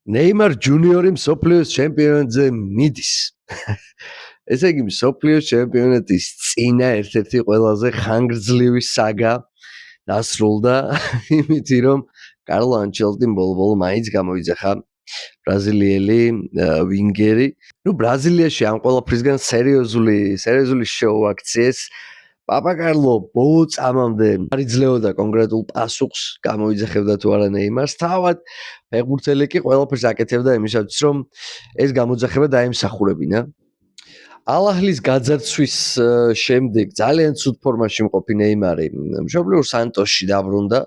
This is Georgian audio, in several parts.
ნეიმარ ჯუნიორი მსოფლიოს ჩემპიონატზე მიდის. ესე იგი მსოფლიოს ჩემპიონატის წინა ერთ-ერთი ყველაზე ხანგრძლივი საგა დასრულდა იმითი რომ კარლო ანჩელოტიმ ბოლო-ბოლო მაინც გამოიძახა ბრაზილიელი ვინგერი. ნუ ბრაზილიაში ამ ყველაფრისგან სერიოზული შოუ აქციეს. პაპაკარლო ბოლო წამამდე არ იძლეოდა კონკრეტულ პასუხს, გამოიძახებდა თუ არა ნეიმარს. თავად ფეხბურთელი კი ყველაფერს აკეთებდა იმისათვის, რომ ეს გამოძახება დაემსახურებინა. ალ-აჰლის გაძარცვის შემდეგ ძალიან ცუდ ფორმაში მყოფი ნეიმარი მშობლიურ სანტოსში დაბრუნდა.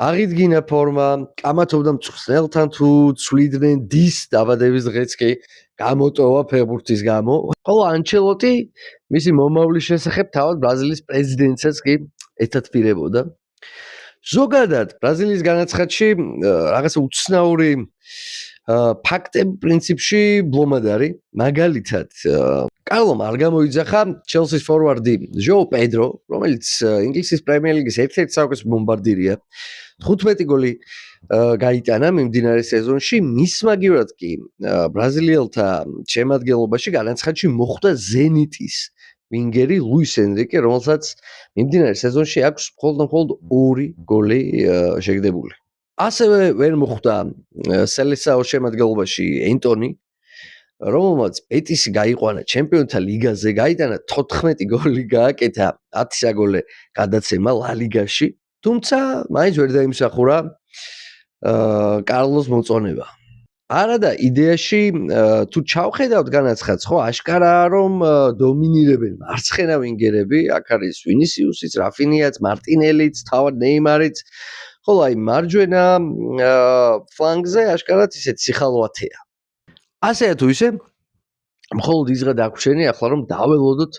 აღიდგინა ფორმა, კამათობდა მწვრთნელთან თუ ცვლიდნენ დის დაბადების დღეც კი გამოტოვა ფეხბურთის გამო. ხოლო ანჩელოტი მისი მომავლის შესახებ თავად ბრაზილიის პრეზიდენტსაც კი ეთათბირებოდა. ზოგადად ბრაზილიის განაცხადში რაღაცა უცნაური ფაქტები პრინციპში ბლომად არის. მაგალითად, კარლომ არ გამოიძახა ჩელსის ფორვარდი ჟოუ პედრო, რომელიც ინგლისის პრემიერ-ლიგის ერთ-ერთი საუკეთესო ბომბარდირია. 15 გოლი გაიტანა მიმდინარე სეზონში. მის მაგივრად კი ბრაზილიელთა შემადგენლობაში განაცხადში მოხვდა ზენიტის ვინგერი ლუის ენრიკე, რომელსაც მიმდინარე სეზონში აქვს მხოლოდ 2 გოლი შეგდებული. ასევე ვერ მოხვდა სელესაოს შემადგენლობაში ენტონი, რომელმაც პეტისი გაიყვანა ჩემპიონთა ლიგაზე, გაიტანა 14 გოლი, გააკეთა 10 საგოლე გადაცემა ლა ლიგაში. თუმცა მაინც ვერ დაიმსახურა კარლოს მოწონება. არადა იდეაში თუ ჩავხედავთ განაცხადს, ხო, აშკარაა რომ დომინირებენ მარცხენა ვინგერები, აქ არის ვინისიუსიც, რაფინიაც, მარტინელიც, თავად ნეიმარიც, ხოლო აი მარჯვენა ფლანგზე აშკარად ისეთ სიხალვათეა. ასეა თუ ისე, მხოლოდ ის დღე დაგვრჩენია ახლა რომ დაველოდოთ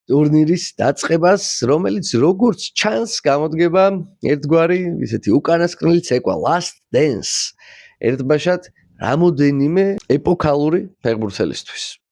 ტურნირის დაწყებას, რომელიც როგორც ჩანს გამოდგება ერთგვარი ისეთი უკანასკნელი ცეკვა Last Dance. ერთბაშად რამოდენიმე ეპოქალური ფეხბურთელისთვის.